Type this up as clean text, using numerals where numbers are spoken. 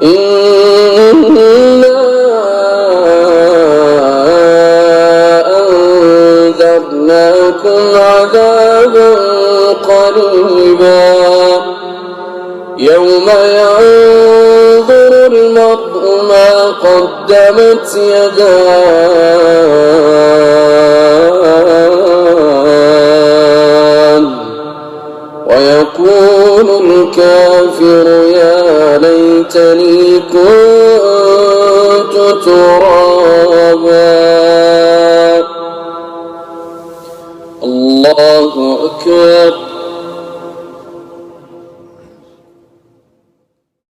إنا أنذرناكم عذابا قريبا يوم ينظر المرء ما قدمت يداه ويقول الكافر يا ليتني كنت ترابا. الله أكبر.